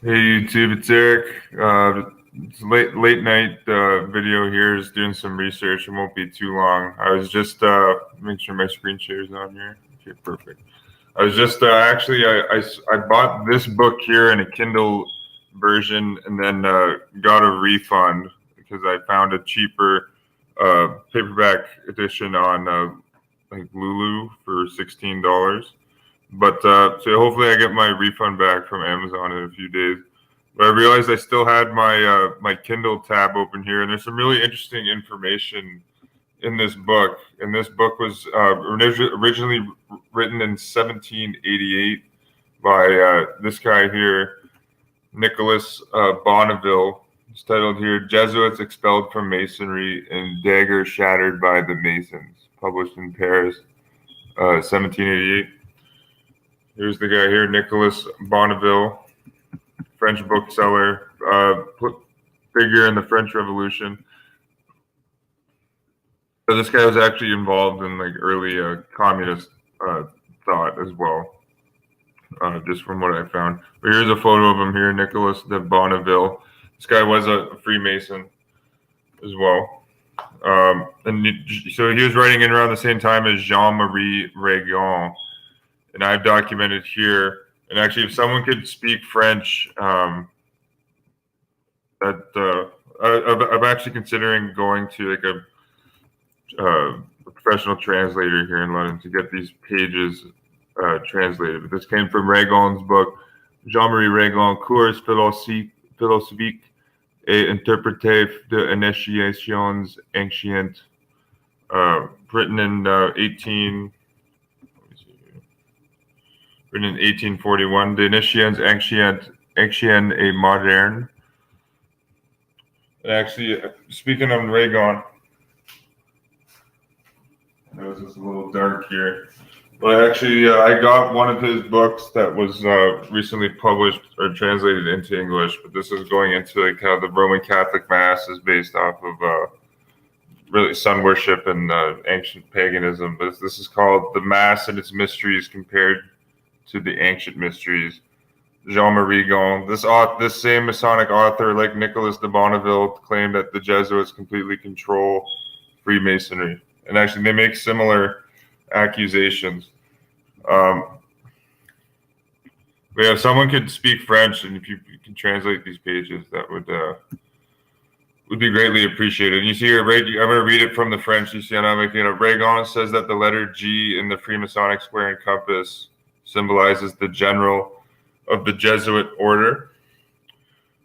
Hey YouTube, it's Eric. It's late night video here. Just doing some research. It won't be too long. I was just make sure my screen share is on here. Okay, perfect. I was just I bought this book here in a Kindle version and then got a refund because I found a cheaper paperback edition on like Lulu for $16. But so hopefully I get my refund back from Amazon in a few days. But I realized I still had my my Kindle tab open here, and there's some really interesting information in this book. And this book was originally written in 1788 by this guy here, Nicholas Bonneville. It's titled here, "Jesuits Expelled from Masonry and Dagger Shattered by the Masons," published in Paris, 1788. Here's the guy here, Nicholas Bonneville, French bookseller, figure in the French Revolution. So this guy was actually involved in like early communist thought as well, just from what I found. But here's a photo of him here, Nicholas de Bonneville. This guy was a Freemason as well. So he was writing in around the same time as Jean-Marie Regan. And I've documented here, and actually, if someone could speak French, I'm actually considering going to like a professional translator here in London to get these pages translated. But this came from Regan's book, Jean-Marie Regan, Cours philosophiques et interprétés de initiations anciennes, written in 1841, De Initiations Anciennes et Modernes. And actually, speaking of Regan, it was just a little dark here. But actually, I got one of his books that was recently published or translated into English. But this is going into like how the Roman Catholic Mass is based off of really sun worship and ancient paganism. But this is called "The Mass and Its Mysteries Compared to the Ancient Mysteries." Jean-Marie Regan. This same Masonic author, like Nicholas de Bonneville, claimed that the Jesuits completely control Freemasonry, and actually they make similar accusations. But yeah, if someone could speak French, and if you can translate these pages, that would be greatly appreciated. And you see here, I'm going to read it from the French. You see, I'm not making it up. Regan says that the letter G in the Freemasonic square and compass symbolizes the general of the Jesuit order.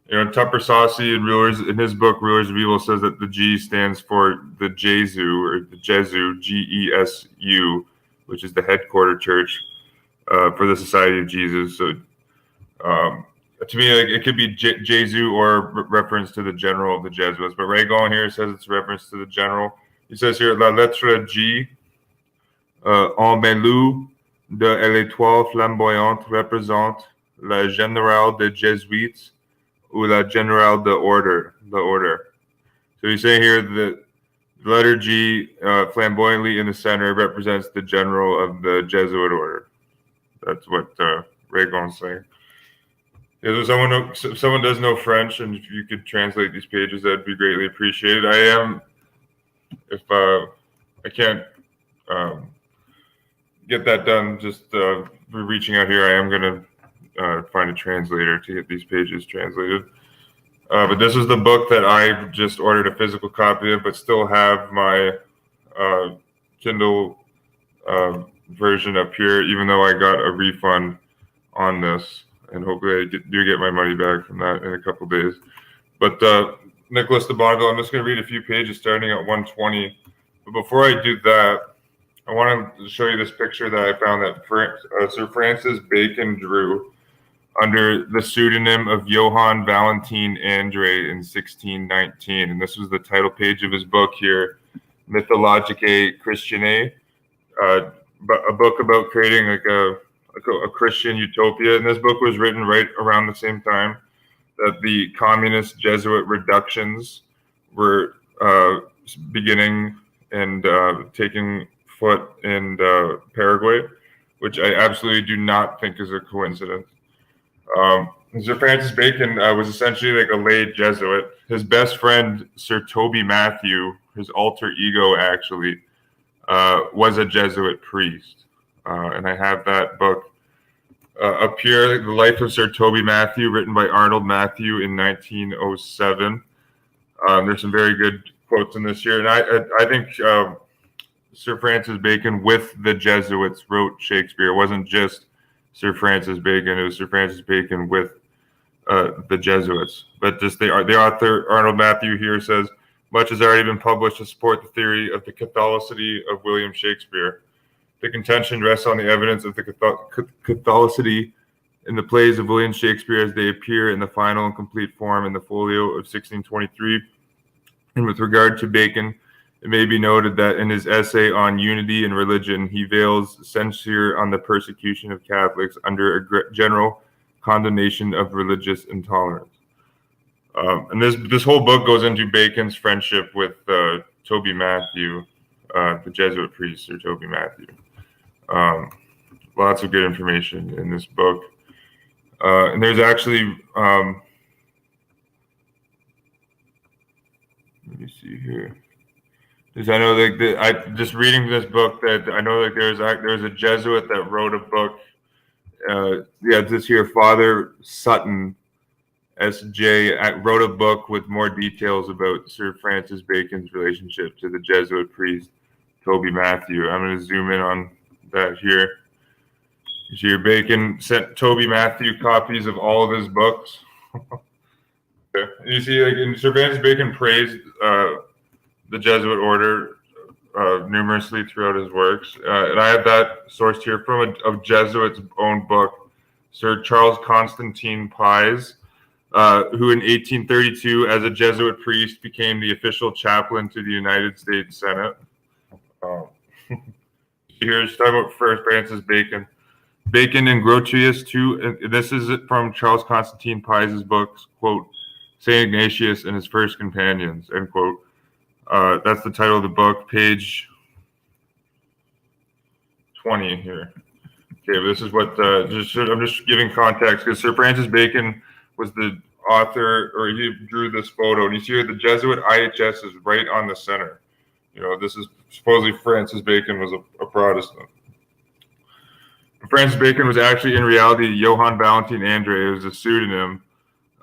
You know, Tupper Saucy in his book Rulers of Evil says that the G stands for the Jesu, or the Jesu, Gesu, which is the headquarter church for the Society of Jesus. So to me, like, it could be Jesu or reference to the general of the Jesuits. But Regan here says it's reference to the general. He says here, la lettre G en belou de l'étoile flamboyante représente la générale des Jésuites ou la générale de order, the order. So he's saying here that the letter G flamboyantly in the center represents the general of the Jesuit order. That's what Regan's saying. If someone does know French, and if you could translate these pages, that'd be greatly appreciated. If I can't get that done, just reaching out here, I am going to find a translator to get these pages translated. But this is the book that I just ordered a physical copy of, but still have my Kindle version up here, even though I got a refund on this. And hopefully I do get my money back from that in a couple days. But Nicholas de Bonneville, I'm just going to read a few pages starting at 120. But before I do that, I want to show you this picture that I found that Sir Francis Bacon drew under the pseudonym of Johann Valentin André in 1619. And this was the title page of his book here, Mythologicae Christianae, a book about creating like a Christian utopia. And this book was written right around the same time that the communist Jesuit reductions were beginning and taking foot in Paraguay, which I absolutely do not think is a coincidence. Sir Francis Bacon was essentially like a lay Jesuit. His best friend, Sir Toby Matthew, his alter ego actually, was a Jesuit priest. And I have that book up here, The Life of Sir Toby Matthew, written by Arnold Matthew in 1907. There's some very good quotes in this here. And I think Sir Francis Bacon with the Jesuits wrote Shakespeare. It wasn't just Sir Francis Bacon. It was Sir Francis Bacon with the Jesuits. But just the author, Arnold Matthew, here says, much has already been published to support the theory of the Catholicity of William Shakespeare. The contention rests on the evidence of the Catholicity in the plays of William Shakespeare as they appear in the final and complete form in the folio of 1623. And with regard to Bacon, it may be noted that in his essay on unity and religion, he veils censure on the persecution of Catholics under a general condemnation of religious intolerance. And this whole book goes into Bacon's friendship with Toby Matthew, the Jesuit priest, Sir Toby Matthew. Lots of good information in this book. And there's actually, let me see here. Because I know that just reading this book that I know that there's a Jesuit that wrote a book. This here, Father Sutton, S.J., wrote a book with more details about Sir Francis Bacon's relationship to the Jesuit priest Toby Matthew. I'm going to zoom in on that here. You see, Bacon sent Toby Matthew copies of all of his books. You see, like, Sir Francis Bacon praised the Jesuit order numerously throughout his works. And I have that sourced here from a Jesuit's own book, Sir Charles Constantine Pies, who in 1832, as a Jesuit priest, became the official chaplain to the United States Senate. Here's talking about First Francis Bacon. Bacon and Grotius too. And this is from Charles Constantine Pies' books, quote, St. Ignatius and his First Companions, end quote. That's the title of the book, page 20 here. Okay, but this is what, I'm just giving context, because Sir Francis Bacon was the author, or he drew this photo, and you see here the Jesuit IHS is right on the center. You know, this is supposedly Francis Bacon was a Protestant. Francis Bacon was actually, in reality, Johann Valentin Andre. It was a pseudonym,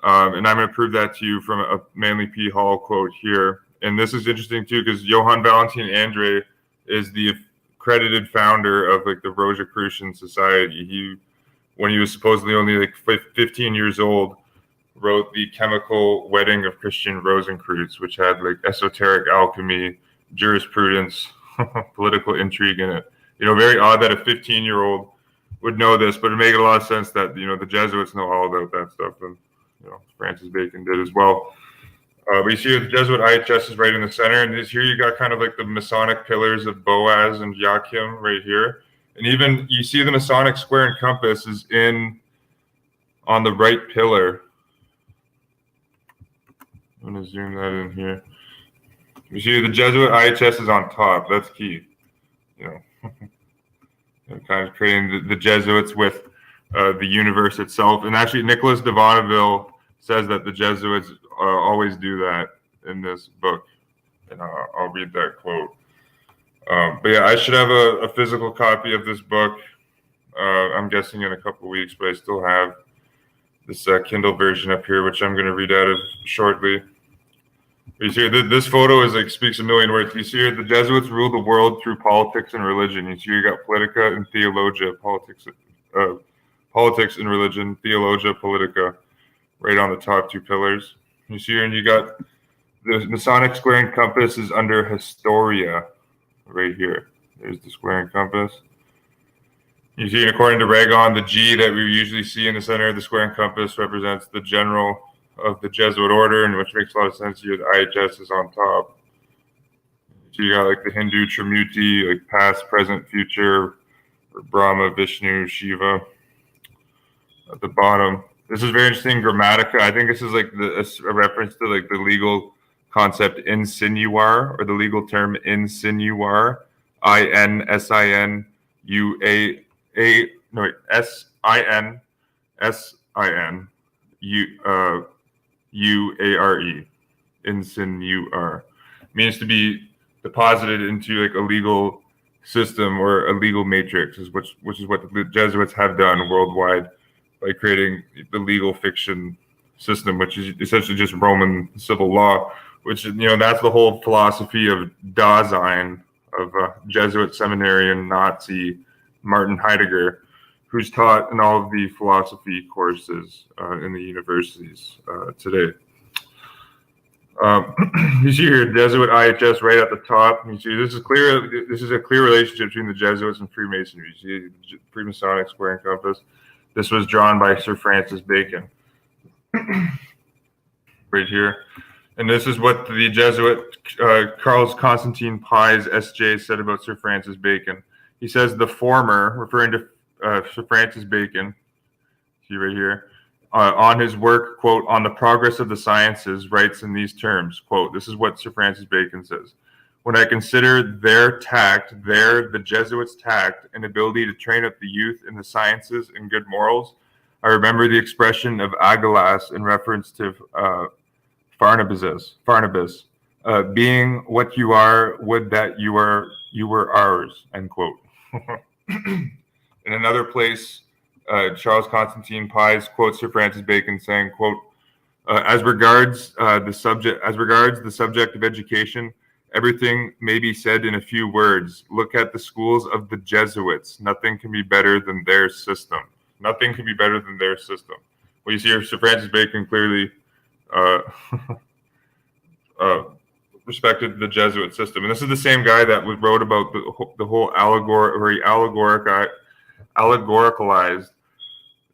and I'm going to prove that to you from a Manly P. Hall quote here. And this is interesting too, because Johann Valentin Andre is the credited founder of like the Rosicrucian Society. He, when he was supposedly only like 15 years old, wrote the Chemical Wedding of Christian Rosencreutz, which had like esoteric alchemy, jurisprudence, political intrigue in it. You know, very odd that a 15-year-old would know this, but it makes a lot of sense that, you know, the Jesuits know all about that stuff, and, you know, Francis Bacon did as well. But you see the Jesuit IHS is right in the center, and here you got kind of like the Masonic pillars of Boaz and Joachim right here. And even you see the Masonic square and compass is on the right pillar. I'm going to zoom that in here. You see the Jesuit IHS is on top. That's key. You know, kind of creating the Jesuits with the universe itself. And actually, Nicholas de Bonneville says that the Jesuits always do that in this book. And I'll read that quote. But yeah, I should have a physical copy of this book. I'm guessing in a couple of weeks, but I still have this Kindle version up here, which I'm going to read out of shortly. You see, this photo is like speaks a million words. You see here, the Jesuits ruled the world through politics and religion. You see, you got Politica and Theologia, politics and religion, Theologia, Politica, right on the top two pillars. You see here, and you got the Masonic square and compass is under Historia, right here. There's the square and compass. You see, according to Ragon, the G that we usually see in the center of the square and compass represents the general of the Jesuit order, and which makes a lot of sense here. The IHS is on top. So you got like the Hindu Trimurti, like past, present, future, or Brahma, Vishnu, Shiva at the bottom. This is very interesting. Grammatica. I think this is like a reference to like the legal concept insinuar, or the legal term insinuar. INSINUA. SINSIN. U-A-R-E, insinuare, means to be deposited into like a legal system or a legal matrix, which is what the Jesuits have done worldwide by creating the legal fiction system, which is essentially just Roman civil law, which, that's the whole philosophy of Dasein, of Jesuit seminarian Nazi Martin Heidegger, who's taught in all of the philosophy courses in the universities today. You see here Jesuit IHS right at the top. You see this is clear. This is a clear relationship between the Jesuits and Freemasonry. You see the Freemasonic square and compass. This was drawn by Sir Francis Bacon right here. And this is what the Jesuit Charles Constantine Pies S.J. said about Sir Francis Bacon. He says the former, referring to Sir Francis Bacon, see right here, on his work, quote, on the progress of the sciences, writes in these terms, quote, this is what Sir Francis Bacon says. When I consider the Jesuits' tact and ability to train up the youth in the sciences and good morals, I remember the expression of Agalas in reference to Farnabas, being what you are, would that you were ours, end quote. In another place, Charles Constantine Pies quotes Sir Francis Bacon saying, quote, as regards the subject of education, everything may be said in a few words. Look at the schools of the Jesuits. Nothing can be better than their system. Nothing can be better than their system. Well, you see here, Sir Francis Bacon clearly respected the Jesuit system. And this is the same guy that wrote about the whole allegoricalized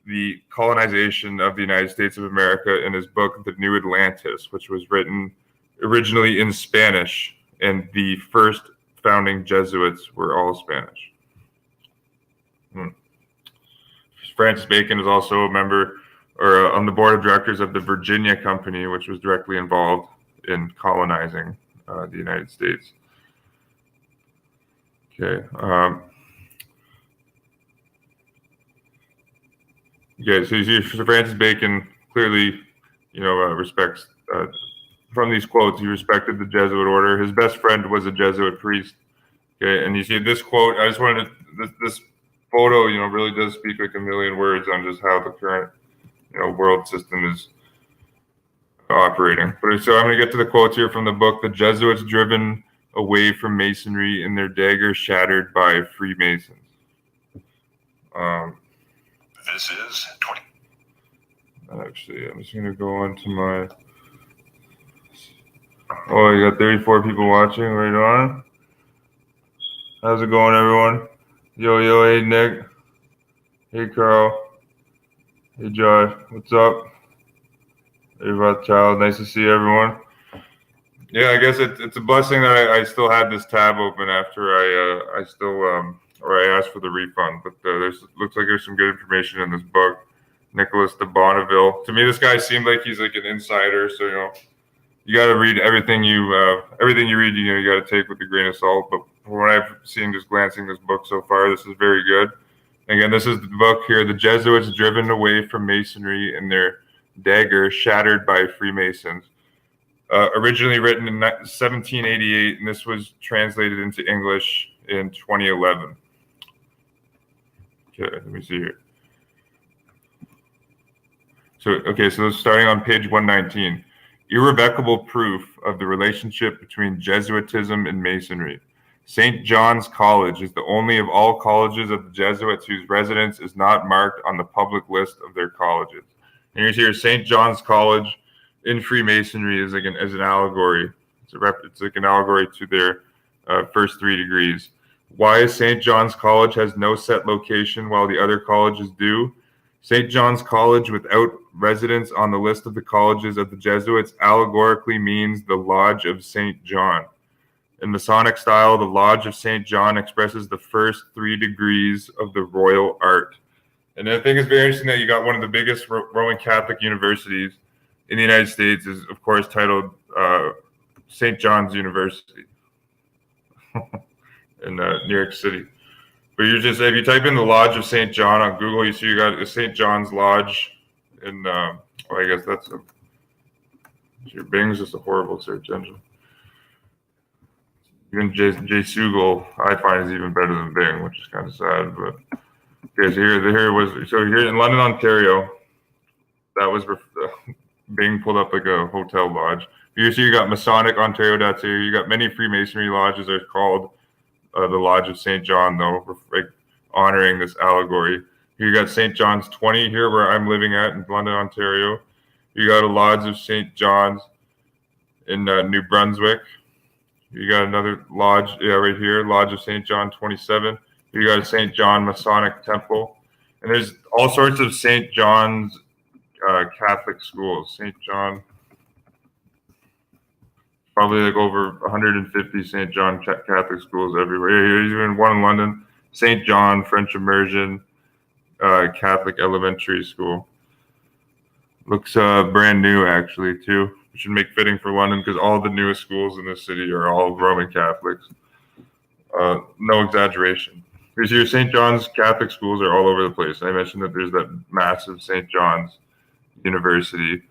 the colonization of the United States of America in his book, The New Atlantis, which was written originally in Spanish, and the first founding Jesuits were all Spanish. Francis Bacon is also a member or on the board of directors of the Virginia Company, which was directly involved in colonizing the United States. Okay. Okay, so you see, Francis Bacon clearly, respects, from these quotes, he respected the Jesuit order. His best friend was a Jesuit priest. Okay, and you see this quote, I just wanted to, this photo, really does speak like a million words on just how the current, world system is operating. But so I'm going to get to the quotes here from the book, The Jesuits Driven Away from Masonry and Their Dagger Shattered by Freemasons. This is 20. Actually, I'm just going to go on to my... Oh, you got 34 people watching right on. How's it going, everyone? Yo, hey, Nick. Hey, Carl. Hey, Josh. What's up? Hey, Rothschild. Nice to see everyone. Yeah, I guess it's a blessing that I still had this tab open after I asked for the refund. But looks like there's some good information in this book. Nicholas de Bonneville. To me, this guy seemed like he's like an insider. So you got to read everything you read. You got to take with a grain of salt. But from what I've seen, just glancing this book so far, this is very good. Again, this is the book here, The Jesuits Driven Away from Masonry and Their Dagger Shattered by Freemasons. Originally written in 1788, and this was translated into English in 2011. Okay, let me see here. So starting on page 119, irrevocable proof of the relationship between Jesuitism and Masonry. St. John's College is the only of all colleges of the Jesuits whose residence is not marked on the public list of their colleges. And here's here, St. John's College in Freemasonry is like an allegory. It's like an allegory to their first 3 degrees. Why St. John's College has no set location while the other colleges do? St. John's College, without residence on the list of the colleges of the Jesuits, allegorically means the Lodge of St. John. In Masonic style, the Lodge of St. John expresses the first 3 degrees of the royal art. And I think it's very interesting that you got one of the biggest Roman Catholic universities in the United States is, of course, titled St. John's University in New York City. But if you type in the Lodge of St. John on Google, you see you got the St. John's Lodge in, well, I guess that's Bing's just a horrible search engine. Even Jesuit, I find, is even better than Bing, which is kind of sad. But okay, so here in London, Ontario, that was Bing pulled up like a hotel lodge. You see, you got Masonic Ontario.ca. You got many Freemasonry lodges are called the Lodge of St. John, though, like honoring this allegory. You got St. John's 20 here, where I'm living at in London, Ontario. You got a Lodge of St. John's in New Brunswick. You got another lodge, right here, Lodge of St. John 27. You got a St. John Masonic Temple. And there's all sorts of St. John's Catholic schools. St. John, probably like over 150 St. John Catholic schools everywhere. Here's even one in London, St. John French Immersion Catholic Elementary School. Looks brand new, actually, too. Which should make fitting for London because all the newest schools in this city are all Roman Catholics. No exaggeration. Because your St. John's Catholic schools are all over the place. I mentioned that there's that massive St. John's University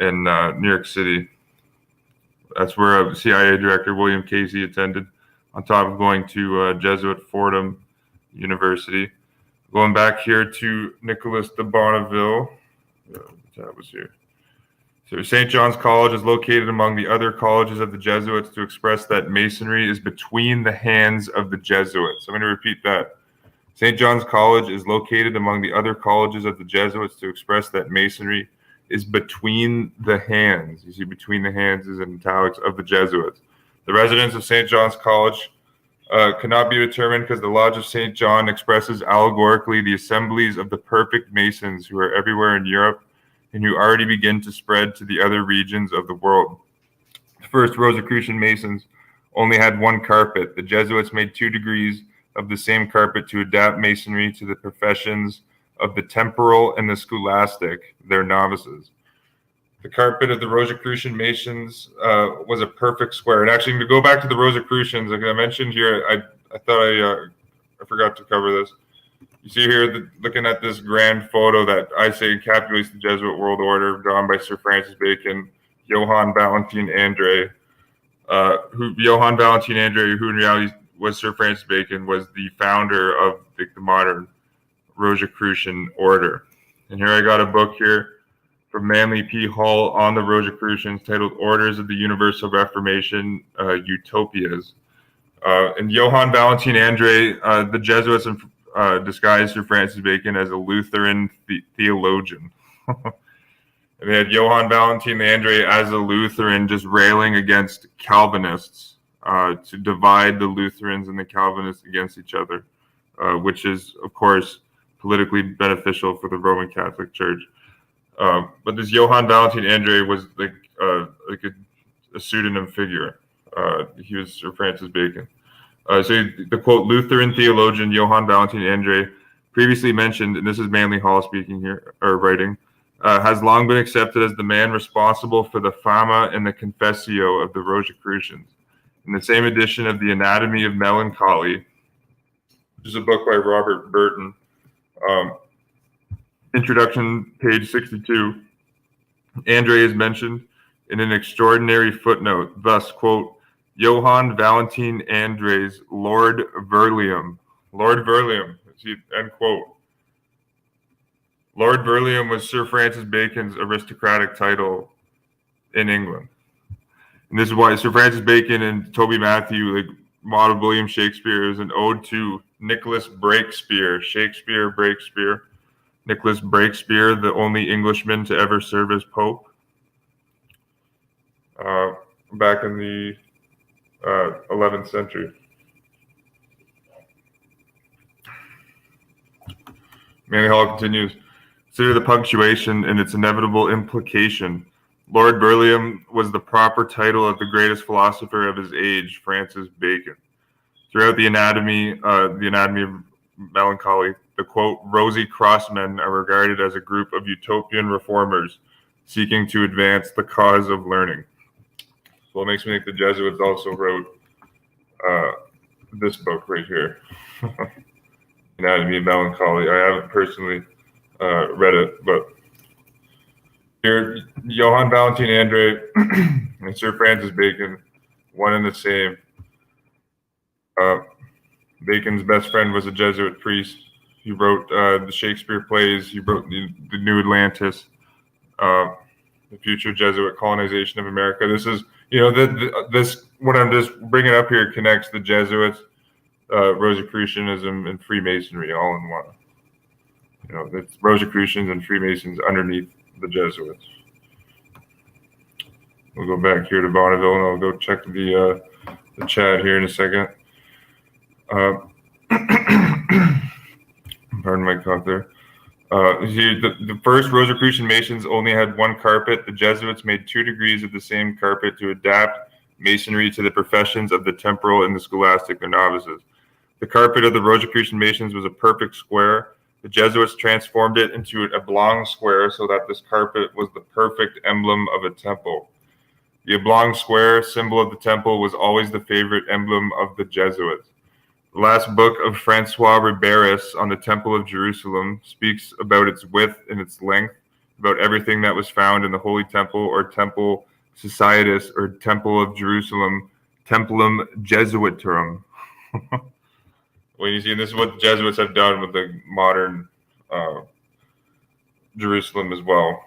in New York City. That's where CIA Director William Casey attended, on top of going to Jesuit Fordham University. Going back here to Nicholas de Bonneville. That was here. So St. John's College is located among the other colleges of the Jesuits to express that Masonry is between the hands of the Jesuits. I'm going to repeat that. St. John's College is located among the other colleges of the Jesuits to express that Masonry is between the hands. You see, between the hands is in italics of the Jesuits. The residence of St. John's College cannot be determined because the Lodge of St. John expresses allegorically the assemblies of the perfect Masons who are everywhere in Europe and who already begin to spread to the other regions of the world. The first Rosicrucian Masons only had one carpet. The Jesuits made 2 degrees of the same carpet to adapt Masonry to the professions of the temporal and the scholastic, their novices. The carpet of the Rosicrucian Masons was a perfect square. And actually, to go back to the Rosicrucians, like I mentioned here, I thought I forgot to cover this. You see here, looking at this grand photo that I say encapsulates the Jesuit world order, drawn by Sir Francis Bacon, Johann Valentin André, who in reality was Sir Francis Bacon, was the founder of the modern Rosicrucian order. And here I got a book here from Manly P. Hall on the Rosicrucians titled Orders of the Universal Reformation, Utopias. And Johann Valentin André, the Jesuits disguised Sir Francis Bacon as a Lutheran theologian. And they had Johann Valentin André as a Lutheran just railing against Calvinists to divide the Lutherans and the Calvinists against each other, which is, of course, politically beneficial for the Roman Catholic Church. But this Johann Valentin André was like a pseudonym figure. He was Sir Francis Bacon. So the quote, Lutheran theologian Johann Valentin André, previously mentioned, and this is Manly Hall speaking here, or writing, has long been accepted as the man responsible for the Fama and the Confessio of the Rosicrucians. In the same edition of The Anatomy of Melancholy, which is a book by Robert Burton, introduction, page 62, André is mentioned in an extraordinary footnote, thus, quote, Johann Valentin André's Lord Verlium. Lord Verlium, end quote. Lord Verlium was Sir Francis Bacon's aristocratic title in England. And this is why Sir Francis Bacon and Toby Matthew modeled William Shakespeare as an ode to Nicholas Breakspear. Nicholas Breakspear, the only Englishman to ever serve as Pope. Back in the 11th century. Manly Hall continues, consider the punctuation and its inevitable implication. Lord Burleigh was the proper title of the greatest philosopher of his age, Francis Bacon. Throughout the anatomy of melancholy, the quote, rosy crossmen are regarded as a group of utopian reformers seeking to advance the cause of learning. So it makes me think the Jesuits also wrote this book right here, Anatomy of Melancholy. I haven't personally read it, but Here, Johann Valentin Andre and Sir Francis Bacon, one and the same. Bacon's best friend was a Jesuit priest. He wrote the Shakespeare plays. He wrote the New Atlantis, the future Jesuit colonization of America. This is, this what I'm just bringing up here connects the Jesuits, Rosicrucianism, and Freemasonry all in one. It's Rosicrucians and Freemasons underneath the Jesuits. We'll go back here to Bonneville, and I'll go check the chat here in a second. Pardon my cough there. The first Rosicrucian Masons only had one carpet. The Jesuits made 2 degrees of the same carpet to adapt Masonry to the professions of the temporal and the scholastic or novices. The carpet of the Rosicrucian Masons was a perfect square. The Jesuits transformed it into an oblong square so that this carpet was the perfect emblem of a temple. The oblong square, symbol of the temple, was always the favorite emblem of the Jesuits. The last book of Francois Ribéris on the Temple of Jerusalem speaks about its width and its length, about everything that was found in the Holy Temple or Temple Societas or Temple of Jerusalem, Templum Jesuitorum. Well, you see, this is what the Jesuits have done with the modern Jerusalem as well.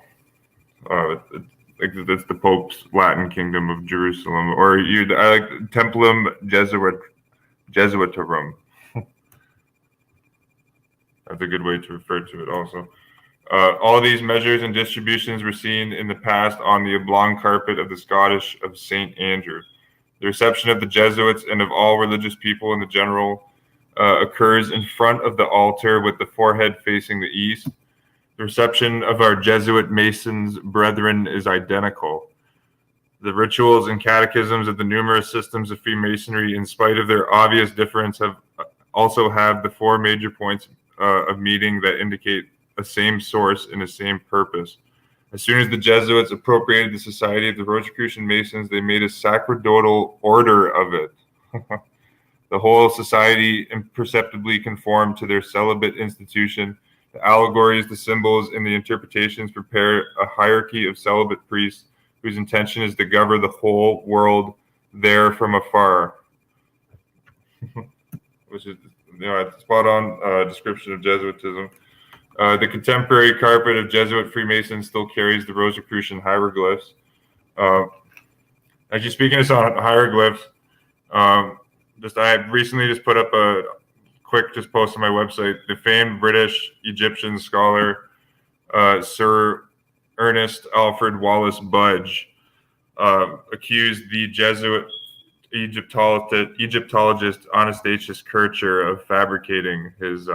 It's the Pope's Latin Kingdom of Jerusalem, or I like Templum Jesuitorum. That's a good way to refer to it also. All these measures and distributions were seen in the past on the oblong carpet of the Scottish of St. Andrew. The reception of the Jesuits and of all religious people in the general occurs in front of the altar with the forehead facing the east. The reception of our Jesuit Masons brethren is identical. The rituals and catechisms of the numerous systems of Freemasonry, in spite of their obvious difference, have the 4 major points of meeting that indicate a same source and a same purpose. As soon as the Jesuits appropriated the Society of the Rosicrucian Masons, they made a sacerdotal order of it. The whole society imperceptibly conformed to their celibate institution. The allegories, the symbols, and the interpretations prepare a hierarchy of celibate priests whose intention is to govern the whole world there from afar. Which is, a spot on description of Jesuitism. The contemporary carpet of Jesuit Freemasons still carries the Rosicrucian hieroglyphs. Actually, speaking of hieroglyphs, I recently just put up a quick post on my website. The famed British Egyptian scholar Sir Ernest Alfred Wallace Budge accused the Jesuit Egyptologist Anastasius Kircher of fabricating his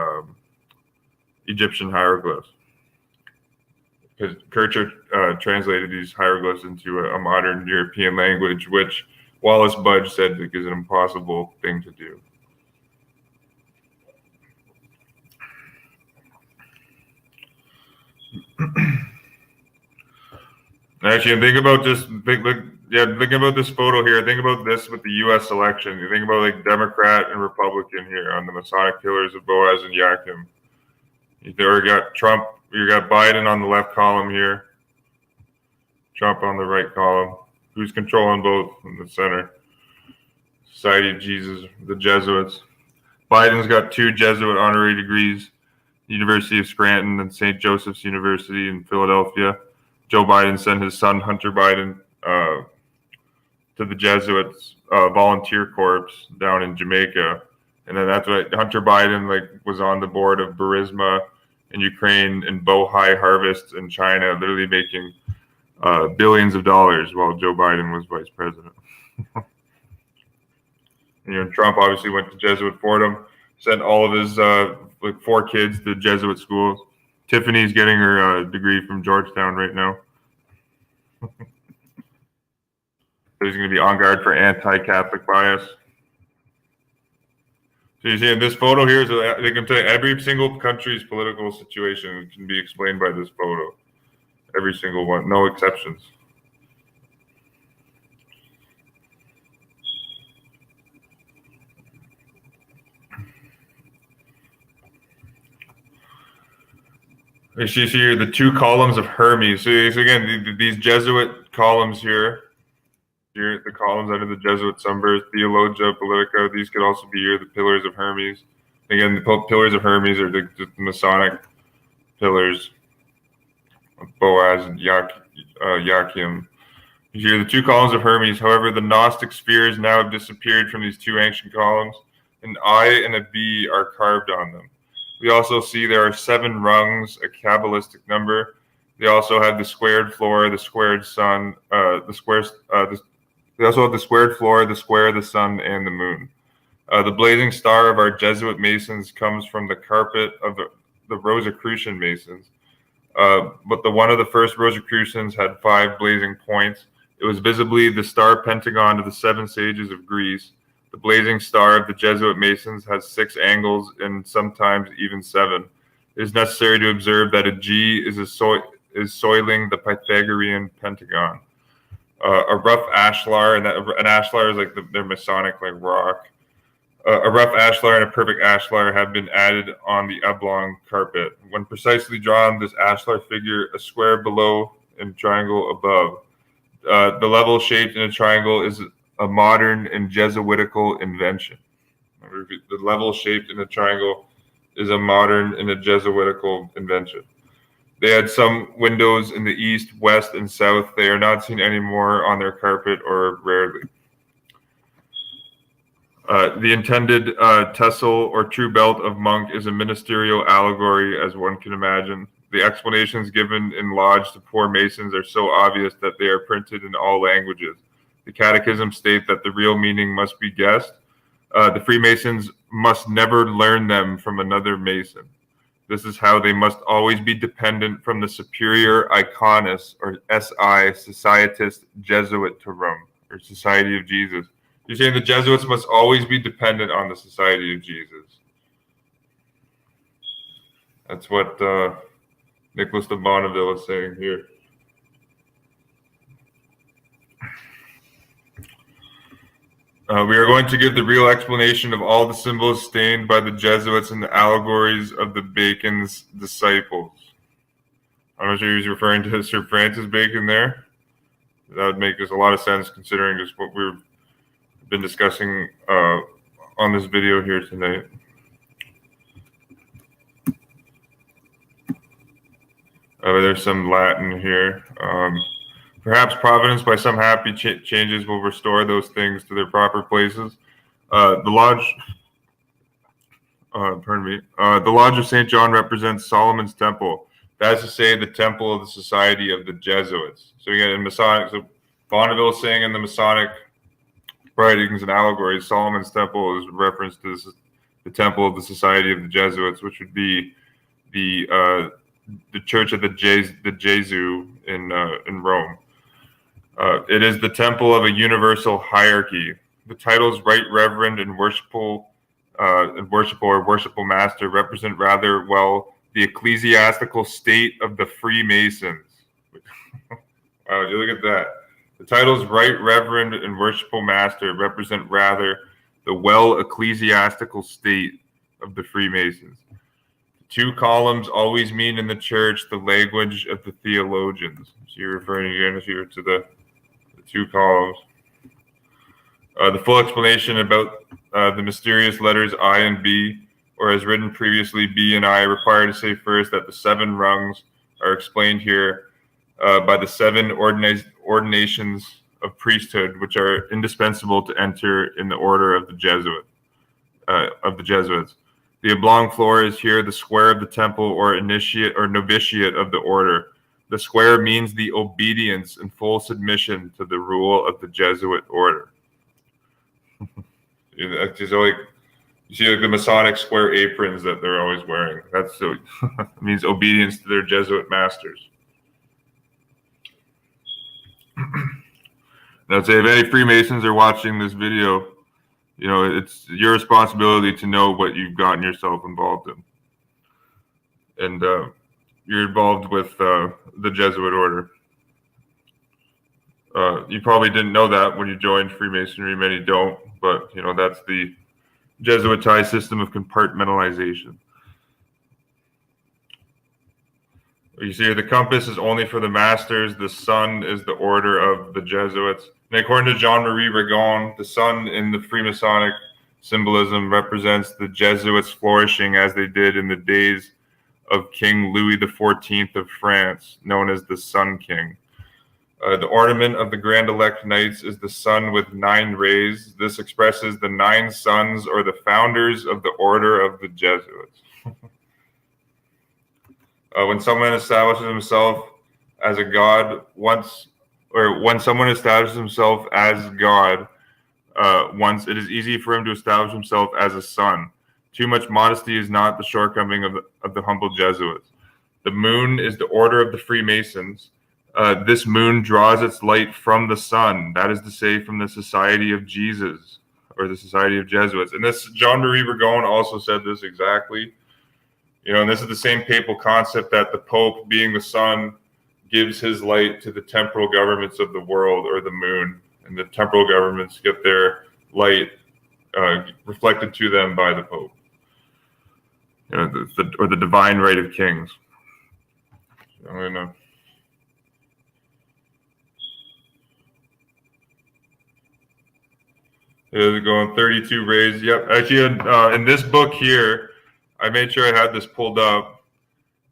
Egyptian hieroglyphs. Because Kircher translated these hieroglyphs into a modern European language, which Wallace Budge said is an impossible thing to do. Actually, think about this. Think about this photo here. Think about this with the U.S. election. You think about like Democrat and Republican here on the Masonic pillars of Boaz and Yakim. You got Trump. You got Biden on the left column here. Trump on the right column. Who's controlling both in the center? Society of Jesus, the Jesuits. Biden's got 2 Jesuit honorary degrees, University of Scranton and St. Joseph's University in Philadelphia. Joe Biden sent his son, Hunter Biden, to the Jesuits volunteer corps down in Jamaica. And then that's what Hunter Biden was on the board of Burisma in Ukraine and Bohai Harvest in China, literally making billions of dollars while Joe Biden was vice president. Trump obviously went to Jesuit Fordham, sent all of his 4 kids to Jesuit schools. Tiffany's getting her degree from Georgetown right now. So he's going to be on guard for anti-Catholic bias. So you see in this photo here, they can tell you every single country's political situation can be explained by this photo. Every single one, no exceptions. You see here the two columns of Hermes. So again, these Jesuit columns here, the columns under the Jesuit numbers, Theologia Politica. These could also be here the pillars of Hermes. Again, the pillars of Hermes are the Masonic pillars of Boaz and Joachim. You hear the two columns of Hermes. However, the Gnostic spheres now have disappeared from these two ancient columns. An I and a B are carved on them. We also see there are 7 rungs, a Kabbalistic number. They also have the squared floor, the squared sun, they also have the squared floor, the square, the sun, and the moon. The blazing star of our Jesuit Masons comes from the carpet of the Rosicrucian Masons. But one of the first Rosicrucians had 5 blazing points. It was visibly the star pentagon of the 7 sages of Greece. The blazing star of the Jesuit Masons has 6 angles and sometimes even 7. It is necessary to observe that a G is soiling the Pythagorean pentagon. A rough ashlar, and an ashlar is like their Masonic like rock. A rough ashlar and a perfect ashlar have been added on the oblong carpet. When precisely drawn, this ashlar figure a square below and triangle above. The level shaped in a triangle is a modern and Jesuitical invention. The level shaped in a triangle is a modern and a Jesuitical invention. They had some windows in the east, west, and south. They are not seen anymore on their carpet or rarely. The intended tessel or true belt of monk is a ministerial allegory, as one can imagine. The explanations given in Lodge to poor Masons are so obvious that they are printed in all languages. The catechism state that the real meaning must be guessed. The Freemasons must never learn them from another Mason. This is how they must always be dependent from the superior iconis or SI, Societas Jesuitorum, or Society of Jesus. You're saying the Jesuits must always be dependent on the Society of Jesus. That's what Nicholas de Bonneville is saying here. We are going to give the real explanation of all the symbols stained by the Jesuits and the allegories of the Bacon's disciples. I'm not sure he was referring to Sir Francis Bacon there. That would make a lot of sense considering just what we've been discussing on this video here tonight. There's some Latin here. Perhaps Providence, by some happy changes, will restore those things to their proper places. The Lodge of St. John represents Solomon's Temple. That is to say, the temple of the Society of the Jesuits. So again, in Masonic, so Bonneville is saying in the Masonic writings and allegories, Solomon's Temple is reference to the temple of the Society of the Jesuits, which would be the Church of the Jesuit in Rome. It is the temple of a universal hierarchy. The titles Right Reverend and Worshipful or Worshipful Master represent rather well the ecclesiastical state of the Freemasons. Wow, you look at that. The titles Right Reverend and Worshipful Master represent rather the ecclesiastical state of the Freemasons. Two columns always mean in the church the language of the theologians. So you're referring again here to the 2 columns. The full explanation about the mysterious letters I and B, or as written previously, B and I, require to say first that the 7 rungs are explained here by the 7 ordinations of priesthood, which are indispensable to enter in the order of the Jesuits. The oblong floor is here the square of the temple or initiate or novitiate of the order. The square means the obedience and full submission to the rule of the Jesuit order. It's just like you see, like the Masonic square aprons that they're always wearing. That's so it means obedience to their Jesuit masters. Now, say if any Freemasons are watching this video, you know, it's your responsibility to know what you've gotten yourself involved in. And you're involved with the Jesuit order. You probably didn't know that when you joined Freemasonry. Many don't, but, you know, that's the Jesuitized system of compartmentalization. You see here, the compass is only for the masters. The sun is the order of the Jesuits. And according to Jean-Marie Regon, the sun in the Freemasonic symbolism represents the Jesuits flourishing as they did in the days of King Louis XIV of France, known as the Sun King. The ornament of the Grand Elect Knights is the sun with 9 rays. This expresses the 9 sons or the founders of the order of the Jesuits. When someone establishes himself as a god when someone establishes himself as God once, it is easy for him to establish himself as a son. Too much modesty is not the shortcoming of the humble Jesuits. The moon is the order of the Freemasons. This moon draws its light from the sun, that is to say, from the Society of Jesus, or the Society of Jesuits. And this, Jean-Marie Regon also said this exactly. And this is the same papal concept that the Pope, being the sun, gives his light to the temporal governments of the world, or the moon, and the temporal governments get their light reflected to them by the Pope, or the divine right of kings. I'm gonna. They're going 32 rays. Yep. Actually, in this book here, I made sure I had this pulled up.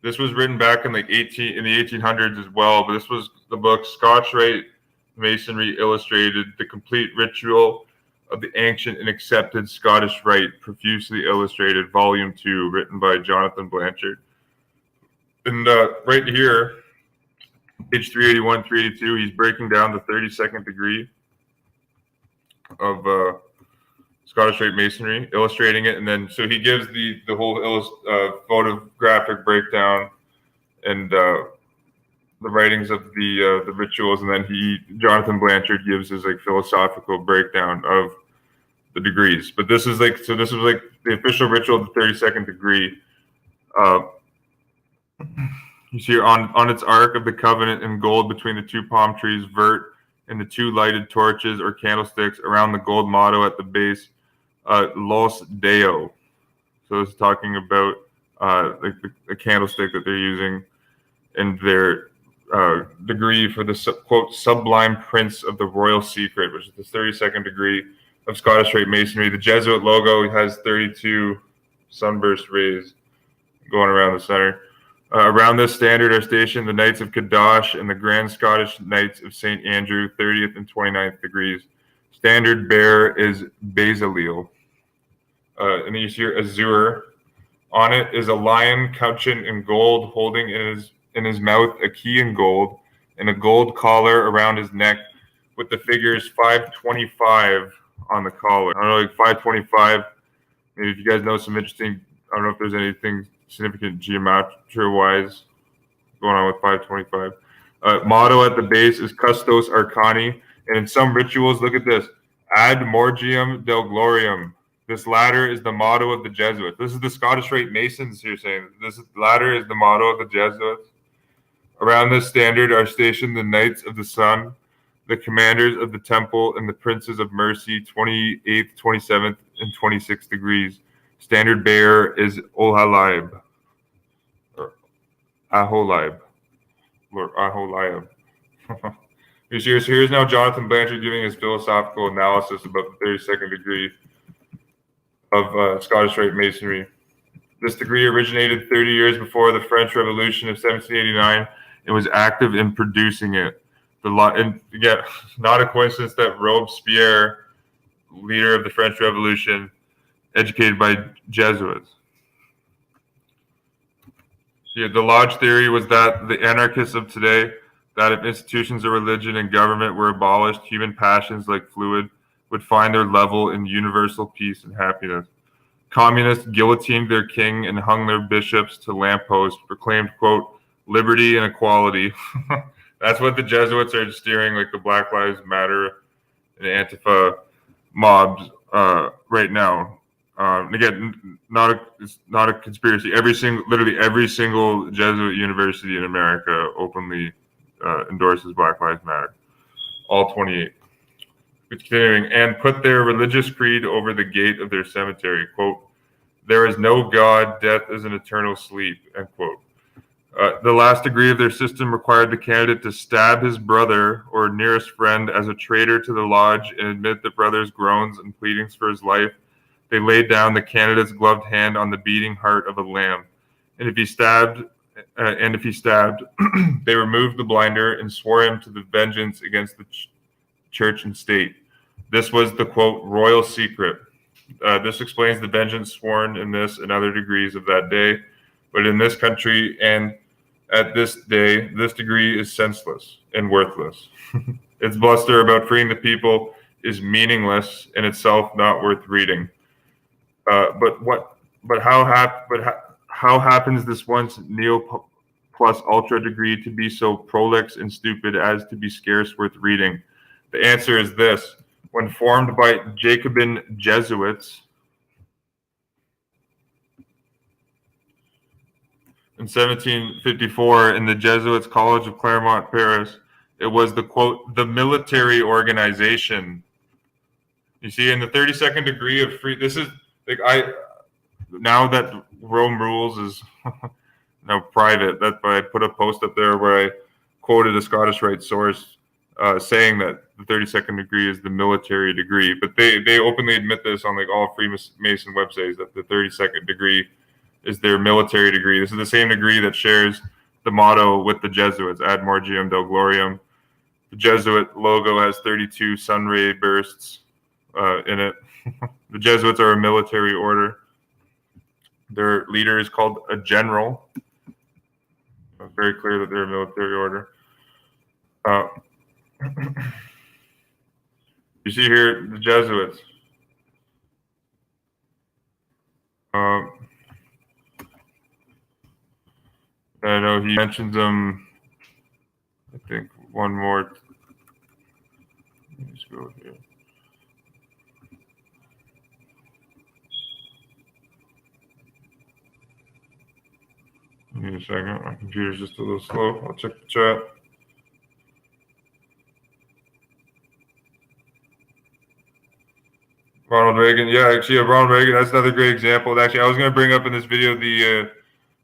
This was written back in the 1800s as well, but this was the book Scotch Rite Masonry Illustrated, the complete ritual of the ancient and accepted Scottish Rite, profusely illustrated, Volume 2, written by Jonathan Blanchard. And right here, page 381, 382, he's breaking down the 32nd degree of Scottish Rite Masonry, illustrating it, and then so he gives the whole photographic breakdown and the writings of the rituals, and then Jonathan Blanchard gives his philosophical breakdown of the degrees. But this is this was the official ritual of the 32nd degree. You see on its ark of the covenant in gold between the 2 palm trees, vert, and the 2 lighted torches or candlesticks around the gold motto at the base, Los Deo. So it's talking about the candlestick that they're using in their degree for the quote sublime prince of the royal secret, which is the 32nd degree of Scottish Rite Masonry. The Jesuit logo has 32 sunburst rays going around the center. Around this standard are stationed the Knights of Cadash and the Grand Scottish Knights of St. Andrew, 30th and 29th degrees. Standard bearer is Bezaleel. And then you see here Azure. On it is a lion couchant in gold, holding in his mouth a key in gold, and a gold collar around his neck with the figures 525 on the collar. I don't know, 525. Maybe if you guys know some interesting, I don't know if there's anything significant geometry-wise going on with 525. Motto at the base is Custos Arcani, and in some rituals, look at this, Ad Morgium del Gloriam. This latter is the motto of the Jesuits. This is the Scottish Rite Masons here saying this latter is the motto of the Jesuits. Around this standard are stationed the Knights of the Sun, the commanders of the temple, and the princes of mercy, 28th, 27th, and 26th degrees. Standard bearer is Ohalib, or Aholib, or Aholiab. Here's now Jonathan Blanchard giving his philosophical analysis about the 32nd degree of Scottish Rite Masonry. This degree originated 30 years before the French Revolution of 1789 and was active in producing it. And again, not a coincidence that Robespierre, leader of the French Revolution, educated by Jesuits. The Lodge theory was that the anarchists of today, that if institutions of religion and government were abolished, human passions like fluid would find their level in universal peace and happiness. Communists guillotined their king and hung their bishops to lampposts, proclaimed, quote, liberty and equality. That's what the Jesuits are steering, like the Black Lives Matter and Antifa mobs right now. Again, it's not a conspiracy. Literally every single Jesuit university in America openly endorses Black Lives Matter. All 28. It's continuing, and put their religious creed over the gate of their cemetery. Quote, there is no God, death is an eternal sleep, end quote. The last degree of their system required the candidate to stab his brother or nearest friend as a traitor to the lodge and admit the brother's groans and pleadings for his life. They laid down the candidate's gloved hand on the beating heart of a lamb, and if he stabbed, they removed the blinder and swore him to the vengeance against the church and state. This was the quote royal secret. This explains the vengeance sworn in this and other degrees of that day. But in this country and at this day, this degree is senseless and worthless. Its bluster about freeing the people is meaningless in itself, not worth reading. But how happens this once neo plus ultra degree to be so prolix and stupid as to be scarce worth reading? The answer is this: when formed by Jacobin Jesuits in 1754 in the Jesuits College of Claremont, Paris, it was the quote, the military organization. You see, in the 32nd degree of free, this is like now that Rome rules is now private. That's why I put a post up there where I quoted a Scottish Rite source saying that the 32nd degree is the military degree, but they openly admit this on like all Freemason websites that the 32nd degree is their military degree. This is the same degree that shares the motto with the Jesuits, Ad Morgium Deo Gloriam. The Jesuit logo has 32 sun ray bursts in it. The Jesuits are a military order. Their leader is called a general. It's very clear that they're a military order. You see here the Jesuits. I know he mentions them. I think one more. Let's go here. Give me a second. My computer's just a little slow. I'll check the chat. Ronald Reagan. Yeah, actually, Ronald Reagan. That's another great example. Actually, I was going to bring up in this video the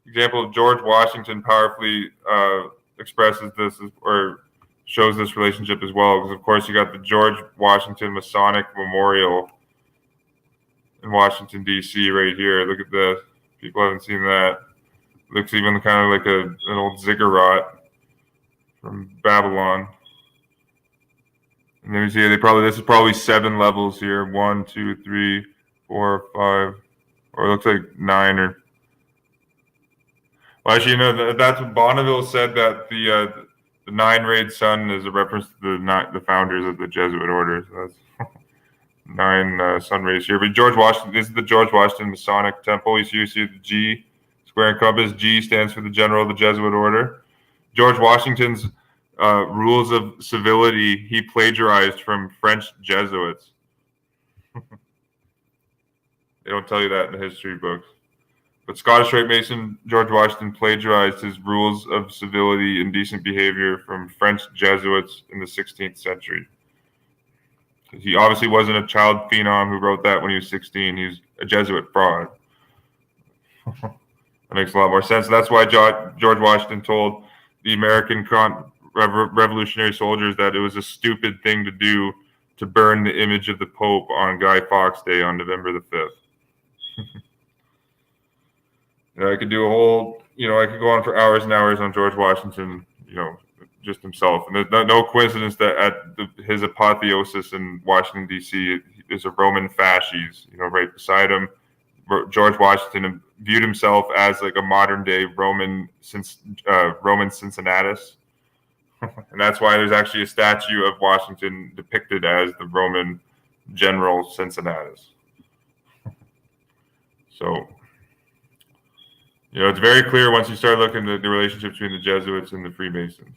example of George Washington powerfully expresses this or shows this relationship as well. Because, of course, you got the George Washington Masonic Memorial in Washington, D.C. right here. Look at this. People haven't seen that. Looks even kind of like an old ziggurat from Babylon. And then you see this is probably 7 levels here. 1, 2, 3, 4, 5, or it looks like 9 or. Well, actually, that's what Bonneville said, that the 9-rayed sun is a reference to the founders of the Jesuit order. So that's 9 sun rays here. But George Washington, this is the George Washington Masonic Temple. You see the G, square and compass. G stands for the General of the Jesuit order. George Washington's rules of civility he plagiarized from French Jesuits. They don't tell you that in the history books. But Scottish Rite Mason George Washington plagiarized his rules of civility and decent behavior from French Jesuits in the 16th century. He obviously wasn't a child phenom who wrote that when he was 16. He was a Jesuit fraud. That makes a lot more sense. That's why George Washington told the American revolutionary soldiers that it was a stupid thing to do to burn the image of the Pope on Guy Fawkes Day on November the 5th. I could do a whole, I could go on for hours and hours on George Washington, just himself. And there's no coincidence that at his apotheosis in Washington, D.C., there's a Roman fasces, right beside him. George Washington viewed himself as like a modern day Roman Cincinnatus. And that's why there's actually a statue of Washington depicted as the Roman general Cincinnatus. So, it's very clear once you start looking at the relationship between the Jesuits and the Freemasons.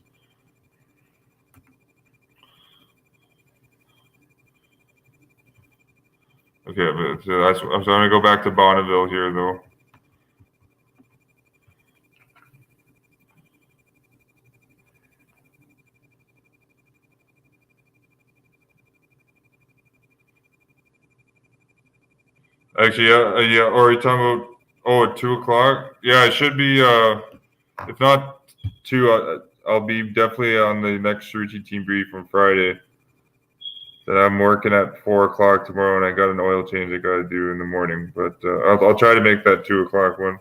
Okay, but I'm going to go back to Bonneville here, though. Actually, yeah. Or are you talking about? Oh, at 2 o'clock? Yeah, it should be. If not two, I'll be definitely on the next routine team brief on Friday. That I'm working at 4 o'clock tomorrow, and I got an oil change I got to do in the morning. But I'll try to make that 2 o'clock one.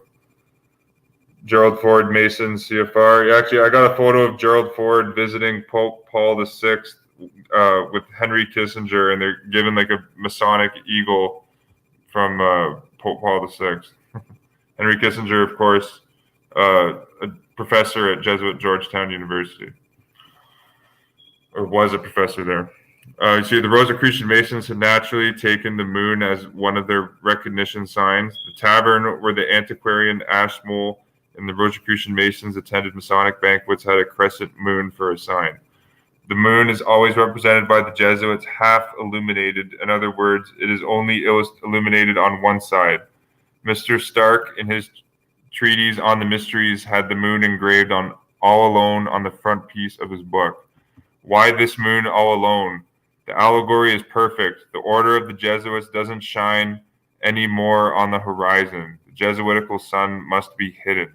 Gerald Ford, Mason, CFR. Actually, I got a photo of Gerald Ford visiting Pope Paul VI with Henry Kissinger, and they're given like a Masonic eagle from Pope Paul VI. Henry Kissinger, of course, a professor at Jesuit Georgetown University, or was a professor there. You see, the Rosicrucian Masons had naturally taken the moon as one of their recognition signs. The tavern where the antiquarian Ashmole and the Rosicrucian Masons attended Masonic banquets had a crescent moon for a sign. The moon is always represented by the Jesuits half illuminated. In other words, it is only illuminated on one side. Mr. Stark, in his treatise on the mysteries, had the moon engraved on all alone on the front piece of his book. Why this moon all alone? The allegory is perfect. The order of the Jesuits doesn't shine any more on the horizon. The Jesuitical sun must be hidden.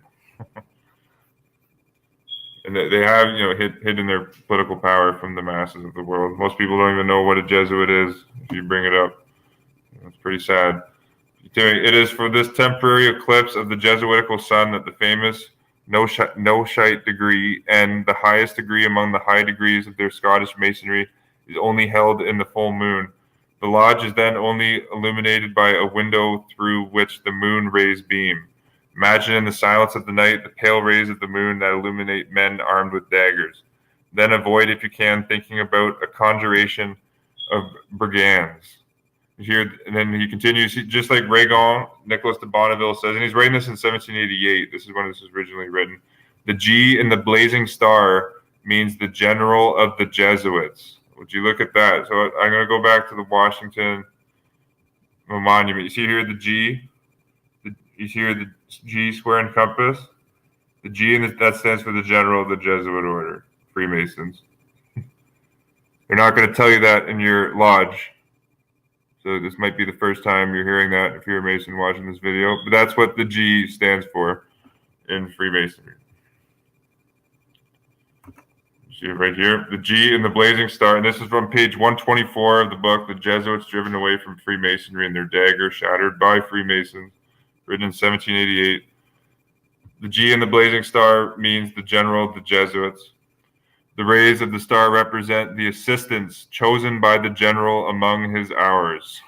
And they have, hidden their political power from the masses of the world. Most people don't even know what a Jesuit is if you bring it up. It's pretty sad. It is for this temporary eclipse of the Jesuitical sun that the famous Noshite degree and the highest degree among the high degrees of their Scottish Masonry is only held in the full moon. The lodge is then only illuminated by a window through which the moon rays beam. Imagine in the silence of the night the pale rays of the moon that illuminate men armed with daggers. Then avoid, if you can, thinking about a conjuration of brigands. Here, and then he continues, just like Regan, Nicholas de Bonneville says, and he's writing this in 1788. This is when this was originally written. The G in the blazing star means the general of the Jesuits. Would you look at that? So I'm going to go back to the Washington Monument. You see here the G? You see here the G square and compass? The G, that stands for the general of the Jesuit order, Freemasons. They're not going to tell you that in your lodge. So this might be the first time you're hearing that if you're a Mason watching this video. But that's what the G stands for in Freemasonry. See it right here, the G in the blazing star, and this is from page 124 of the book, The Jesuits Driven Away from Freemasonry and Their Dagger Shattered by Freemasons, written in 1788. The G in the blazing star means the general of the Jesuits. The rays of the star represent the assistants chosen by the general among his hours.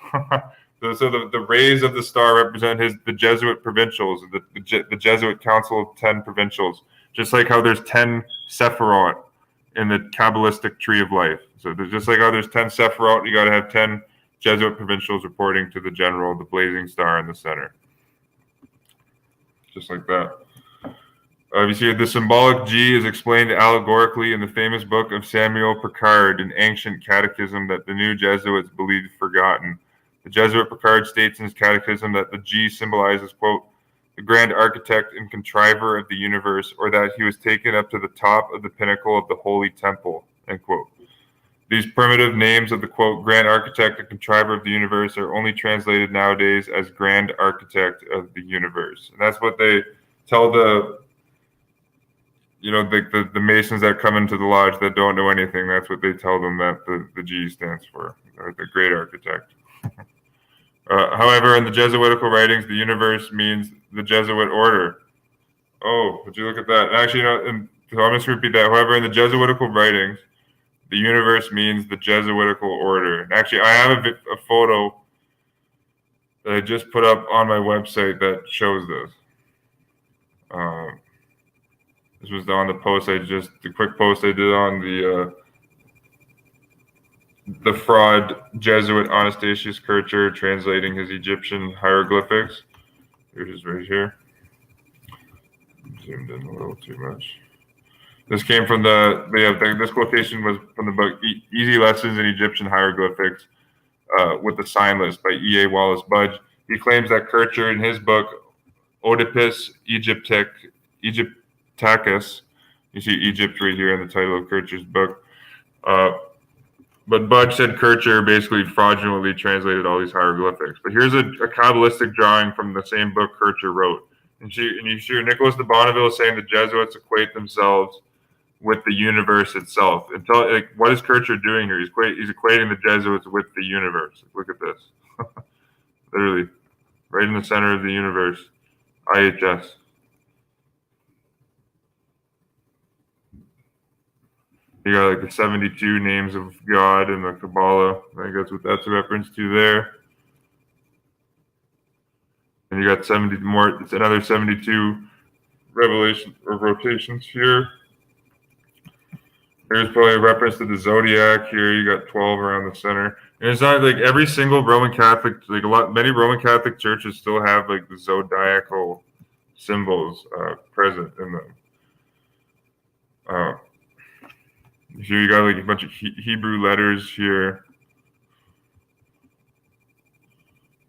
So the rays of the star represent the Jesuit provincials, the Jesuit Council of 10 provincials, just like how there's 10 Sephiroth in the Kabbalistic tree of life. So there's just like how there's 10 Sephiroth, you got to have 10 Jesuit provincials reporting to the general, the blazing star in the center. Just like that. You see, the symbolic G is explained allegorically in the famous book of Samuel Picard, an ancient catechism that the new Jesuits believed forgotten. The Jesuit Picard states in his catechism that the G symbolizes, quote, the grand architect and contriver of the universe, or that he was taken up to the top of the pinnacle of the holy temple, end quote. These primitive names of the, quote, grand architect and contriver of the universe are only translated nowadays as grand architect of the universe. And that's what they tell the Masons that come into the lodge that don't know anything. That's what they tell them that the G stands for, or the great architect. However, in the Jesuitical writings, the universe means the Jesuit order. Oh, would you look at that? And actually, so I'm going to repeat that. However, in the Jesuitical writings, the universe means the Jesuitical order. And actually, I have a photo that I just put up on my website that shows this. This was on the post the quick post I did on the fraud Jesuit Anastasius Kircher translating his Egyptian hieroglyphics. Here it is right here. Zoomed in a little too much. This came from this quotation was from the book Easy Lessons in Egyptian Hieroglyphics with the Sign List by E.A. Wallace Budge. He claims that Kircher in his book Oedipus Egyptacus, you see Egypt right here in the title of Kircher's book, but Budge said Kircher basically fraudulently translated all these hieroglyphics. But here's a Kabbalistic drawing from the same book Kircher wrote. And you hear Nicholas de Bonneville saying the Jesuits equate themselves with the universe itself. What is Kircher doing here? He's equating the Jesuits with the universe. Look at this. Literally, right in the center of the universe. IHS. You got like the 72 names of God in the Kabbalah. I think that's what that's a reference to there. And you got 70 more. It's another 72 revelation or rotations here. There's probably a reference to the zodiac here. You got 12 around the center. And it's not like every single Roman Catholic, many Roman Catholic churches still have like the zodiacal symbols present in them. Here you got like a bunch of Hebrew letters here.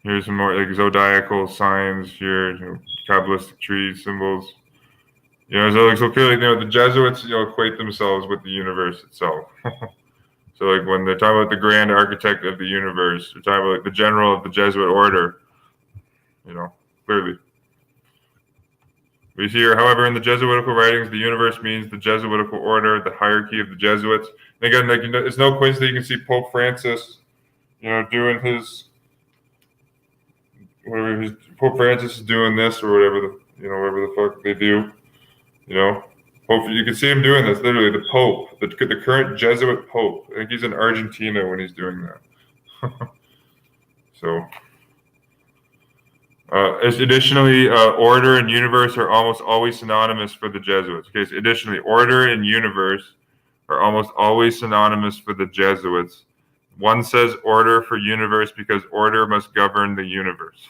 Here's some more like zodiacal signs here, Kabbalistic tree symbols. So clearly, the Jesuits, equate themselves with the universe itself. So like when they're talking about the grand architect of the universe, they're talking about like the general of the Jesuit order, clearly. We see here, however, in the Jesuitical writings, the universe means the Jesuitical order, the hierarchy of the Jesuits. And again, it's no coincidence that you can see Pope Francis, doing Pope Francis is doing this or whatever whatever the fuck they do. Hopefully you can see him doing this. Literally, the Pope, the current Jesuit Pope. I think he's in Argentina when he's doing that. So. Additionally, order and universe are almost always synonymous for the Jesuits. Okay, so additionally, order and universe are almost always synonymous for the Jesuits. One says order for universe because order must govern the universe.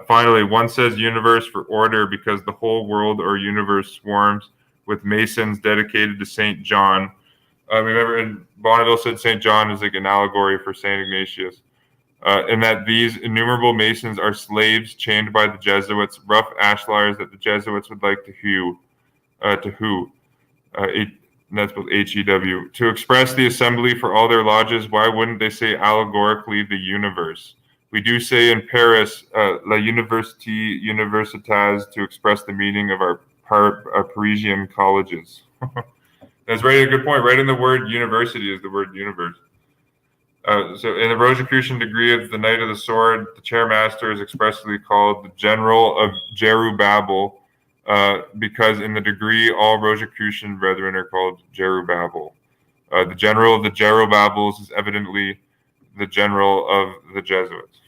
Finally, one says universe for order because the whole world or universe swarms with Masons dedicated to St. John. Remember, and Bonneville said St. John is like an allegory for St. Ignatius. And that these innumerable Masons are slaves chained by the Jesuits, rough ashlars that the Jesuits would like to hew. That's spelled H-E-W. To express the assembly for all their lodges, why wouldn't they say allegorically the universe? We do say in Paris, La Université Universitas, to express the meaning of our Parisian colleges. That's right, a good point. Right in the word university is the word universe. So in the Rosicrucian degree of the Knight of the Sword, the chairmaster is expressly called the General of Jerubabel, because in the degree all Rosicrucian brethren are called Jerubabel. The General of the Jerubabels is evidently the General of the Jesuits.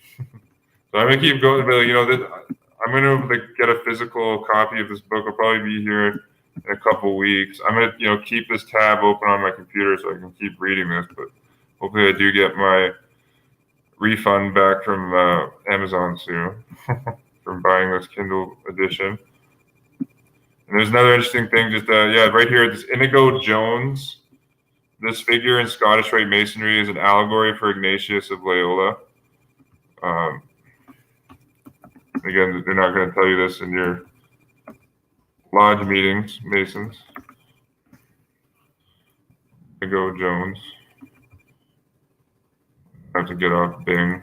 So I'm gonna keep going. I'm gonna get a physical copy of this book. I'll probably be here in a couple weeks. I'm gonna keep this tab open on my computer so I can keep reading this, but. Hopefully I do get my refund back from Amazon soon from buying this Kindle edition. And there's another interesting thing, right here, this Inigo Jones. This figure in Scottish Rite Masonry is an allegory for Ignatius of Loyola. Again, they're not going to tell you this in your lodge meetings, Masons. Inigo Jones. Have to get off Bing.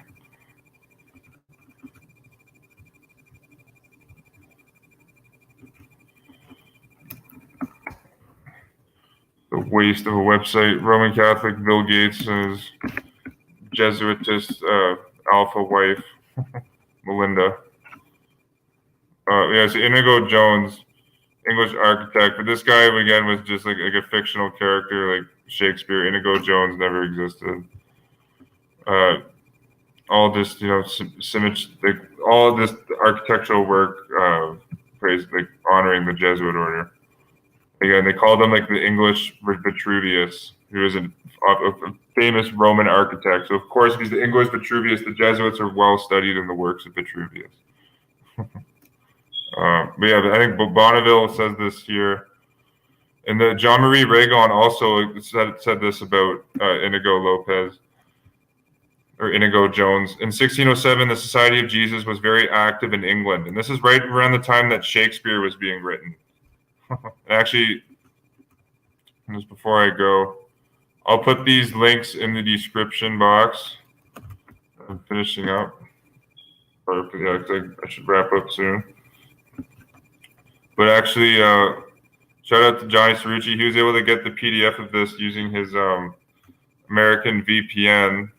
The waste of a website. Roman Catholic Bill Gates and his Jesuitist alpha wife, Melinda. So Inigo Jones, English architect, but this guy again was just like a fictional character, like Shakespeare. Inigo Jones never existed. All this, all of this architectural work, honoring the Jesuit order. Again, they called him like the English Vitruvius, who was a famous Roman architect. So of course, if he's the English Vitruvius, the Jesuits are well studied in the works of Vitruvius. I think Bonneville says this here. And the Jean-Marie Regon also said this about Inigo Lopez. Or Inigo Jones. In 1607, the Society of Jesus was very active in England. And this is right around the time that Shakespeare was being written. Actually, just before I go, I'll put these links in the description box. I'm finishing up. I should wrap up soon. But actually, shout out to Johnny Cerrucci. He was able to get the PDF of this using his American VPN.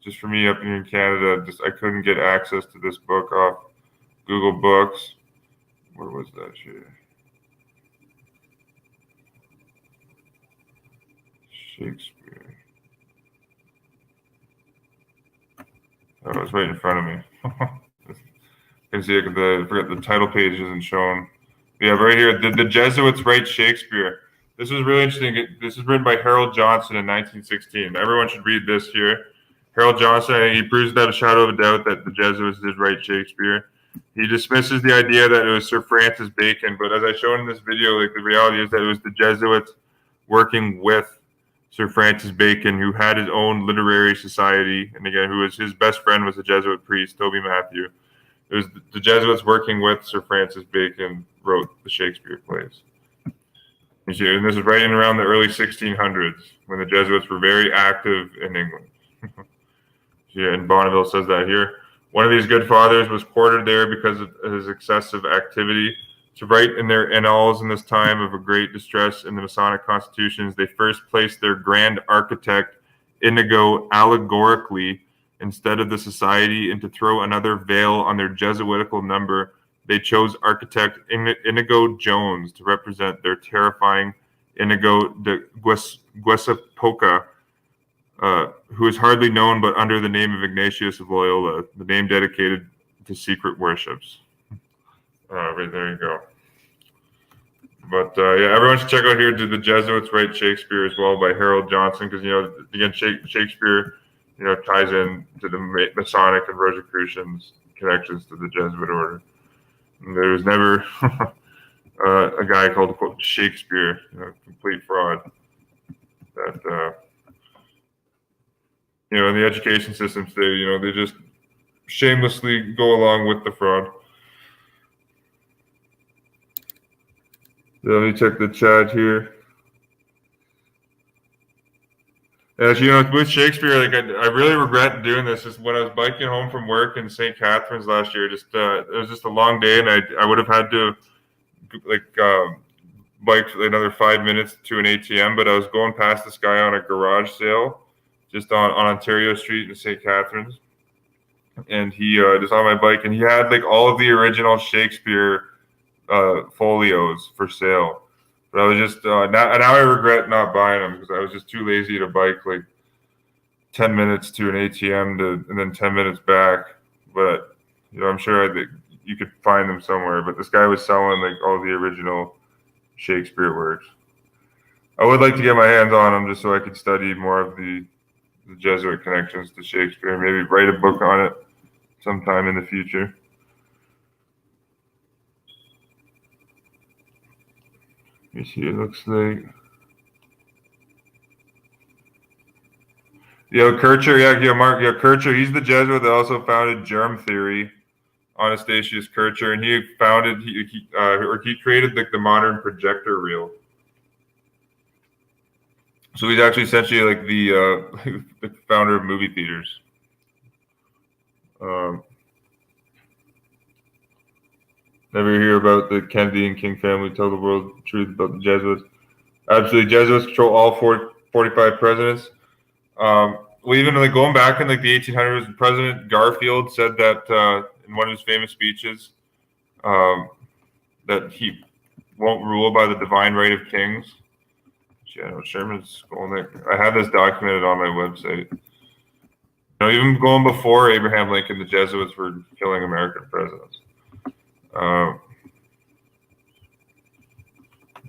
Just for me up here in Canada, I couldn't get access to this book off Google Books. Where was that shit? Shakespeare. Oh, it's right in front of me. You can see it, I forget the title page isn't shown. Yeah, right here. Did the Jesuits write Shakespeare? This was really interesting. This is written by Harold Johnson in 1916. Everyone should read this here. Harold Johnson, he proves without a shadow of a doubt that the Jesuits did write Shakespeare. He dismisses the idea that it was Sir Francis Bacon, but as I showed in this video, like the reality is that it was the Jesuits working with Sir Francis Bacon, who had his own literary society, and again, his best friend was a Jesuit priest, Toby Matthew. It was the Jesuits working with Sir Francis Bacon wrote the Shakespeare plays. You see, and this is right in around the early 1600s when the Jesuits were very active in England. Yeah, and Bonneville says that here. One of these good fathers was quartered there because of his excessive activity. To write in their annals in this time of a great distress in the Masonic constitutions, they first placed their grand architect Inigo allegorically instead of the society, and to throw another veil on their Jesuitical number, they chose architect Inigo Jones to represent their terrifying Inigo de Guesapoca, who is hardly known but under the name of Ignatius of Loyola, the name dedicated to secret worships. Right there you go. But yeah, everyone should check out here. Did the Jesuits write Shakespeare as well by Harold Johnson? Because again, Shakespeare, ties in to the Masonic and Rosicrucians connections to the Jesuit order. And there was never a guy called quote Shakespeare, complete fraud. That in the education system today, they just shamelessly go along with the fraud. Let me check the chat here. As with Shakespeare, like I really regret doing this. Just when I was biking home from work in St. Catharines last year, it was just a long day, and I would have had to bike another 5 minutes to an ATM. But I was going past this guy on a garage sale, just on Ontario Street in St. Catharines, and he just on my bike, and he had like all of the original Shakespeare folios for sale. But I was just now I regret not buying them because I was just too lazy to bike like 10 minutes to an ATM and then 10 minutes back. But I'm sure you could find them somewhere. But this guy was selling like all the original Shakespeare works. I would like to get my hands on them just so I could study more of the Jesuit connections to Shakespeare. Maybe write a book on it sometime in the future. You see, it looks like Kircher, Kircher. He's the Jesuit that also founded germ theory, Anastasius Kircher, and he created like the modern projector reel. So he's actually essentially like the founder of movie theaters. Never hear about the Kennedy and King family tell the world the truth about the Jesuits. Absolutely, Jesuits control all 45 presidents. Well, even like going back in like the 1800s, President Garfield said that in one of his famous speeches that he won't rule by the divine right of kings. Sherman's going. I have this documented on my website. Even going before Abraham Lincoln, the Jesuits were killing American presidents.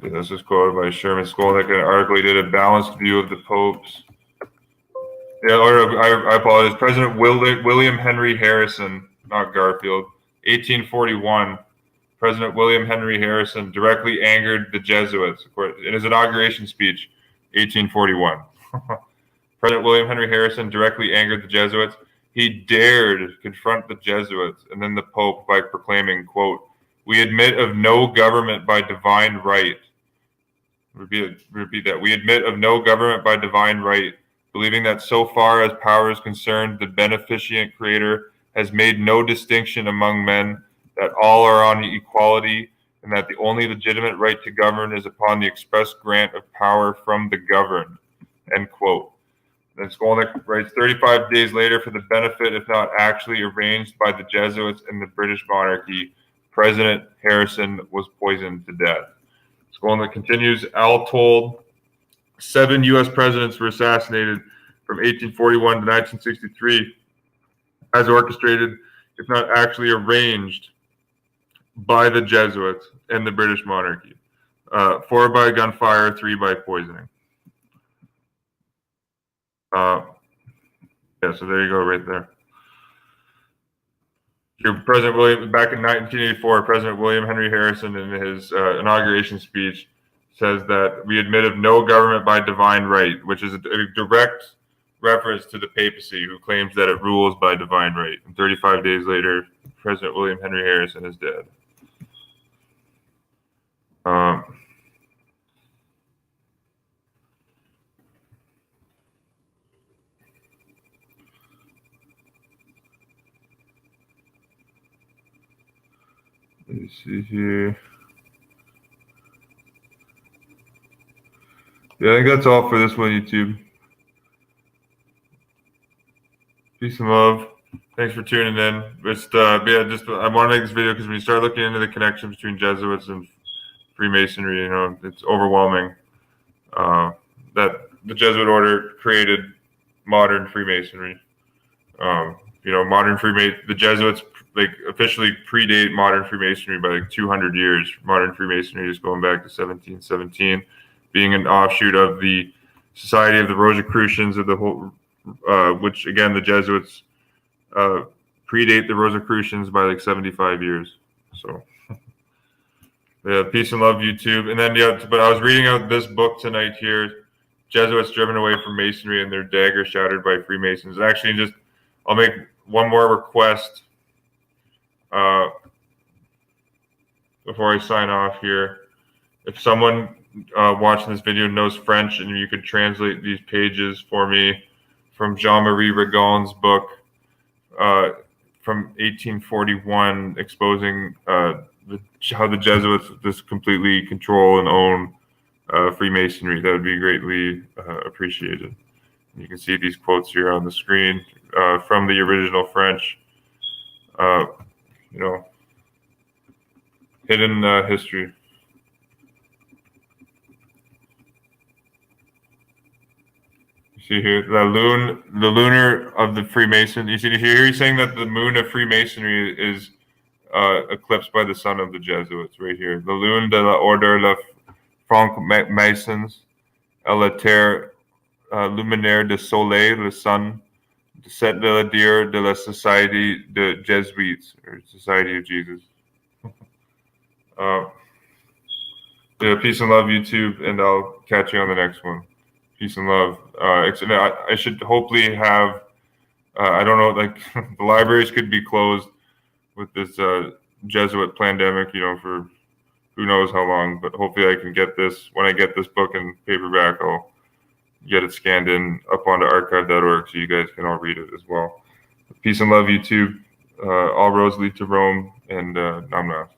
This is quoted by Sherman Skolnick in an article he did, a balanced view of the popes. Yeah, I apologize. President William Henry Harrison, not Garfield, 1841. President William Henry Harrison directly angered the Jesuits in his inauguration speech, 1841. President William Henry Harrison directly angered the Jesuits. He dared confront the Jesuits and then the Pope by proclaiming, quote, "We admit of no government by divine right." Repeat that. "We admit of no government by divine right, believing that so far as power is concerned, the beneficent Creator has made no distinction among men, that all are on equality, and that the only legitimate right to govern is upon the express grant of power from the governed, end quote. Then Skolnick writes, 35 days later, for the benefit, if not actually arranged by the Jesuits and the British monarchy, President Harrison was poisoned to death. Skolnick continues, all told, 7 U.S. presidents were assassinated from 1841 to 1963, as orchestrated, if not actually arranged, by the Jesuits and the British monarchy. 4 by gunfire, 3 by poisoning. Yeah, so there you go, right there. Your President William, back in 1984, President William Henry Harrison, in his inauguration speech, says that we admit of no government by divine right, which is a direct reference to the papacy, who claims that it rules by divine right. And 35 days later, President William Henry Harrison is dead. Let me see here. Yeah, I think that's all for this one, YouTube. Peace and love. Thanks for tuning in. I want to make this video because when you start looking into the connection between Jesuits and Freemasonry, it's overwhelming. That the Jesuit order created modern Freemasonry. The Jesuits officially predate modern Freemasonry by 200 years. Modern Freemasonry is going back to 1717, being an offshoot of the Society of the Rosicrucians, which again the Jesuits predate the Rosicrucians by 75 years. So yeah, peace and love, YouTube. And then but I was reading out this book tonight here, Jesuits Driven Away from Masonry and Their Dagger Shattered by Freemasons. Actually, I'll make one more request before I sign off here. If someone watching this video knows French and you could translate these pages for me from Jean-Marie Ragon's book from 1841, exposing how the Jesuits just completely control and own Freemasonry, that would be greatly appreciated. You can see these quotes here on the screen from the original French. Hidden history. You see here, the lunar of the Freemason. You see here, he's saying that the moon of Freemasonry is eclipsed by the sun of the Jesuits, right here. The lune de l'ordre la Franc-Masons, la terre luminaire de soleil, le sun, set de la dire de la Society de Jesuits, or Society of Jesus. Peace and love, YouTube, and I'll catch you on the next one. Peace and love. I should hopefully have, I don't know, the libraries could be closed with this Jesuit pandemic, for who knows how long, but hopefully I can get this, when I get this book in paperback, I'll get it scanned in up onto archive.org so you guys can all read it as well. Peace and love, YouTube. All roads lead to Rome, and Namnas.